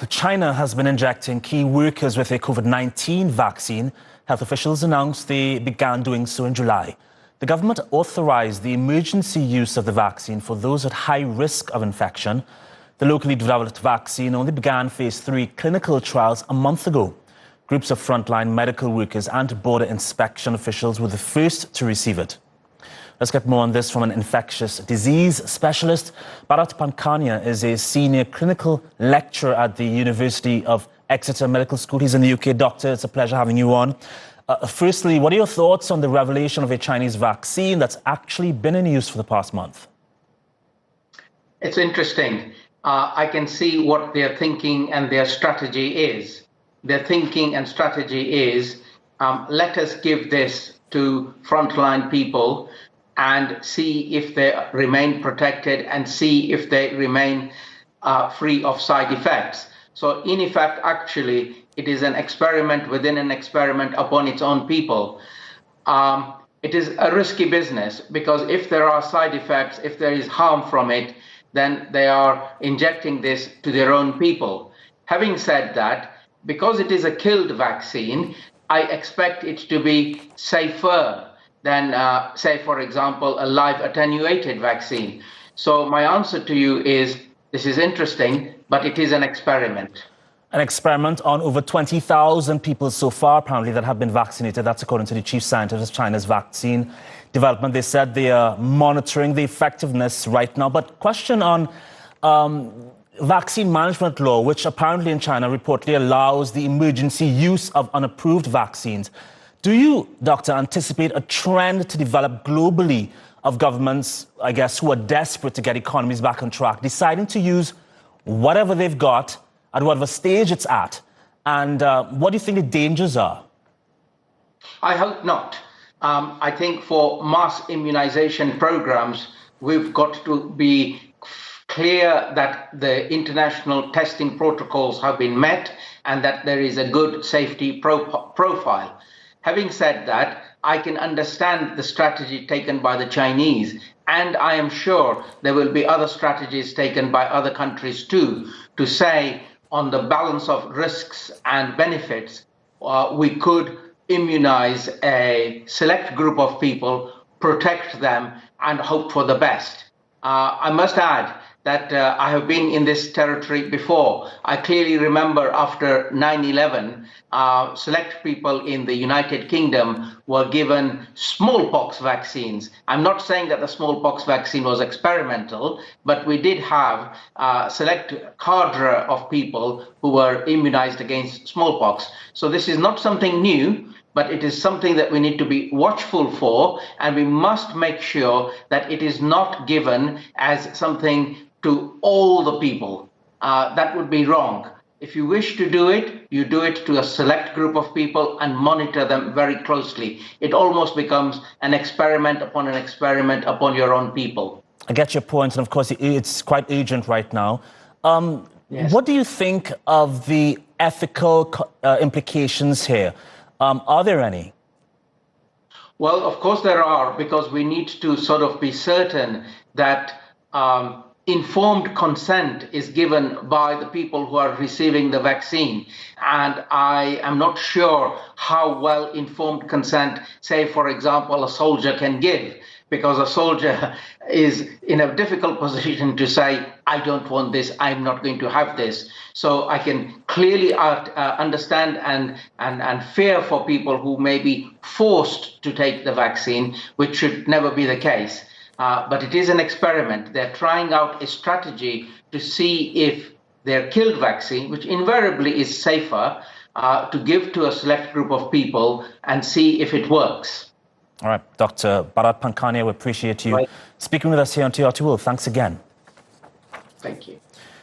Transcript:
China has been injecting key workers with a Covid-19 vaccine. Health officials announced they began doing so in July. The government authorized the emergency use of the vaccine for those at high risk of infection. The locally developed vaccine only began phase 3 clinical trials a month ago. Groups of frontline medical workers and border inspection officials were the first to receive it. Let's get more on this from an infectious disease specialist. Bharat Pankania is a senior clinical lecturer at the University of Exeter Medical School. He's in the UK. Doctor, it's a pleasure having you on. Firstly, what are your thoughts on the revelation of a Chinese vaccine that's actually been in use for the past month? It's interesting. I can see what their thinking and their strategy is. Their thinking and strategy is, let us give this to frontline people and see if they remain protected and see if they remain free of side effects. So in effect, actually, it is an experiment within an experiment upon its own people. It is a risky business because if there are side effects, if there is harm from it, then they are injecting this to their own people. Having said that, because it is a killed vaccine, I expect it to be safer than, say, for example, a live attenuated vaccine. So my answer to you is, this is interesting, but it is an experiment. An experiment on over 20,000 people so far, apparently, that have been vaccinated. That's according to the chief scientist of China's vaccine development. They said they are monitoring the effectiveness right now. But question on vaccine management law, which apparently in China reportedly allows the emergency use of unapproved vaccines. Do you, Doctor, anticipate a trend to develop globally of governments, I guess, who are desperate to get economies back on track, deciding to use whatever they've got at whatever stage it's at? And what do you think the dangers are? I hope not. I think for mass immunization programs, we've got to be clear that the international testing protocols have been met and that there is a good safety profile. Having said that, I can understand the strategy taken by the Chinese, and I am sure there will be other strategies taken by other countries too, to say on the balance of risks and benefits, we could immunize a select group of people, protect them, and hope for the best. I must add that I have been in this territory before. I clearly remember after 9/11, select people in the United Kingdom were given smallpox vaccines. I'm not saying that the smallpox vaccine was experimental, but we did have a select cadre of people who were immunized against smallpox. So this is not something new, but it is something that we need to be watchful for, and we must make sure that it is not given as something to all the people. That would be wrong. If you wish to do it, you do it to a select group of people and monitor them very closely. It almost becomes an experiment upon your own people. I get your point, and of course it's quite urgent right now. Yes. What do you think of the ethical implications here? Are there any? Well, of course there are, because we need to sort of be certain that informed consent is given by the people who are receiving the vaccine. And I am not sure how well informed consent, say, for example, a soldier can give, because a soldier is in a difficult position to say, I don't want this, I'm not going to have this. So I can clearly understand and fear for people who may be forced to take the vaccine, which should never be the case. But it is an experiment. They're trying out a strategy to see if their killed vaccine, which invariably is safer, to give to a select group of people and see if it works. All right, Dr. Bharat Pankania, we appreciate you speaking with us here on TRTWorld. Thanks again. Thank you.